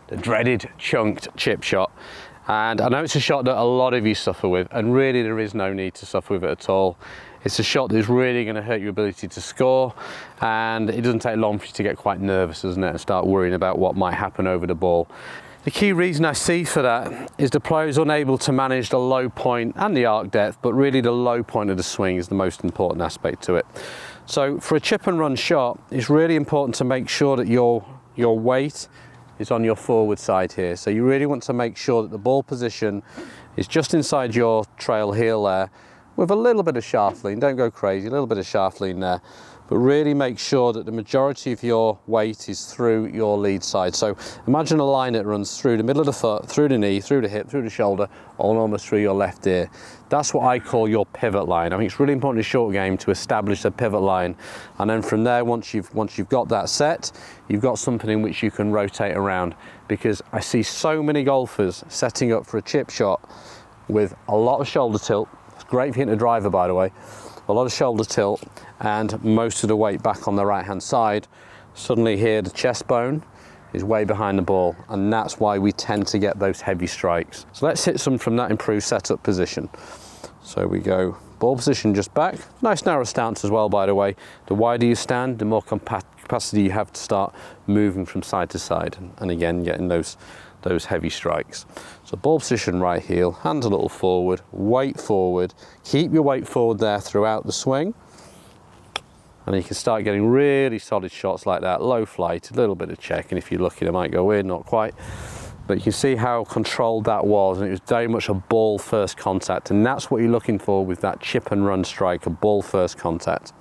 the dreaded chunked chip shot. And I know it's a shot that a lot of you suffer with, and really there is no need to suffer with it at all. It's a shot that's really going to hurt your ability to score, and it doesn't take long for you to get quite nervous, doesn't it, and start worrying about what might happen over the ball. The key reason I see for that is the player is unable to manage the low point and the arc depth, but really the low point of the swing is the most important aspect to it. So for a chip and run shot, it's really important to make sure that your weight is on your forward side here. So you really want to make sure that the ball position is just inside your trail heel there, with a little bit of shaft lean. Don't go crazy, a little bit of shaft lean there, but really make sure that the majority of your weight is through your lead side. So imagine a line that runs through the middle of the foot, through the knee, through the hip, through the shoulder, almost through your left ear. That's what I call your pivot line. I think it's really important in a short game to establish a pivot line, and then from there, once you've got that set, you've got something in which you can rotate around. Because I see so many golfers setting up for a chip shot with a lot of shoulder tilt. It's great if you're hitting a driver, by the way. A lot of shoulder tilt and most of the weight back on the right hand side. Suddenly here the chest bone is way behind the ball, and that's why we tend to get those heavy strikes. So let's hit some from that improved setup position. So we go ball position just back, nice narrow stance as well, by the way. The wider you stand, the more capacity you have to start moving from side to side, and again getting those heavy strikes. So ball position right heel, hands a little forward, weight forward, keep your weight forward there throughout the swing, and you can start getting really solid shots like that, low flight, a little bit of check, and if you're lucky they might go in, not quite, but you can see how controlled that was, and it was very much a ball first contact, and that's what you're looking for with that chip and run strike, a ball first contact.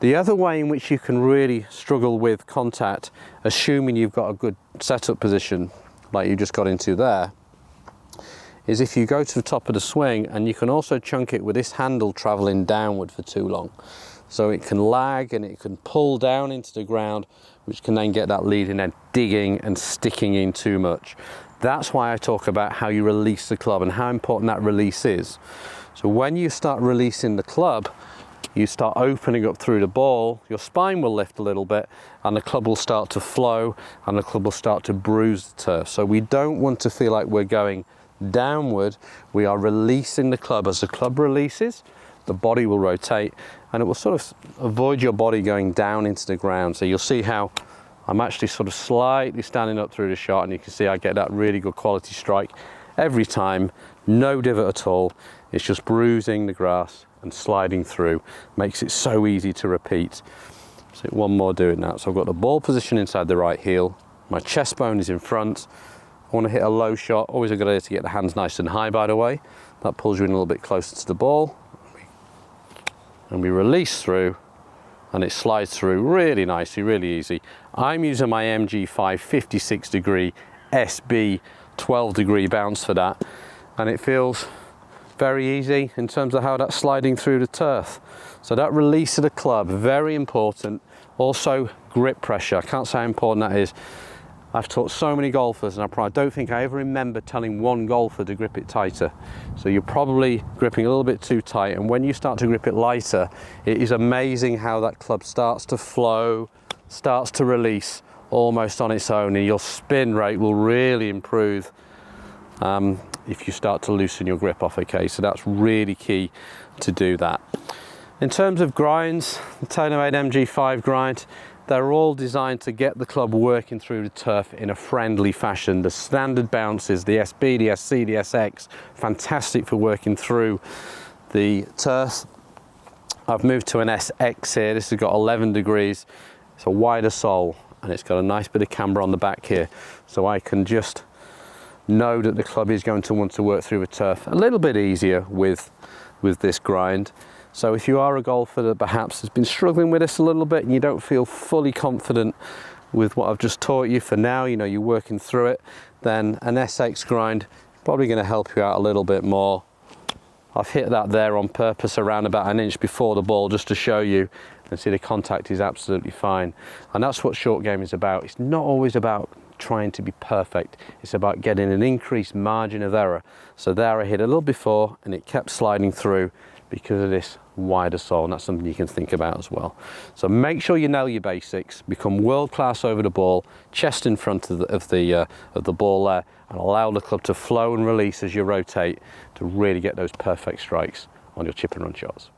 The other way in which you can really struggle with contact, assuming you've got a good setup position like you just got into there, is if you go to the top of the swing and you can also chunk it with this handle traveling downward for too long. So it can lag and it can pull down into the ground, which can then get that leading edge digging and sticking in too much. That's why I talk about how you release the club and how important that release is. So when you start releasing the club, you start opening up through the ball, your spine will lift a little bit, and the club will start to flow, and the club will start to bruise the turf. So we don't want to feel like we're going downward, we are releasing the club. As the club releases, the body will rotate, and it will sort of avoid your body going down into the ground. So you'll see how I'm actually sort of slightly standing up through the shot, and you can see I get that really good quality strike every time, no divot at all. It's just bruising the grass and sliding through, makes it so easy to repeat. So one more doing that. So I've got the ball position inside the right heel, my chest bone is in front, I want to hit a low shot, always a good idea to get the hands nice and high, by the way. That pulls you in a little bit closer to the ball, and we release through, and it slides through really nicely, really easy. I'm using my MG5 56 degree SB 12 degree bounce for that, and it feels very easy in terms of how that's sliding through the turf. So that release of the club, very important. Also grip pressure, I can't say how important that is. I've taught so many golfers, and I don't think I ever remember telling one golfer to grip it tighter. So you're probably gripping a little bit too tight, and when you start to grip it lighter, it is amazing how that club starts to flow, starts to release almost on its own, and your spin rate will really improve if you start to loosen your grip off. Okay, so that's really key to do that. In terms of grinds, the TaylorMade MG5 grind, they're all designed to get the club working through the turf in a friendly fashion. The standard bounces, the SB, the SC, the SX, fantastic for working through the turf. I've moved to an SX here. This has got 11 degrees. It's a wider sole, and it's got a nice bit of camber on the back here, so I can just know that the club is going to want to work through the turf a little bit easier with this grind. So if you are a golfer that perhaps has been struggling with this a little bit and you don't feel fully confident with what I've just taught you for now, you know, you're working through it, then an SX grind is probably going to help you out a little bit more. I've hit that there on purpose around about an inch before the ball just to show you, and see the contact is absolutely fine. And that's what short game is about. It's not always about trying to be perfect, it's about getting an increased margin of error. So there I hit a little before and it kept sliding through. because of this wider sole, and that's something you can think about as well. So make sure you nail your basics, become world class over the ball, chest in front of the ball there, and allow the club to flow and release as you rotate to really get those perfect strikes on your chip and run shots.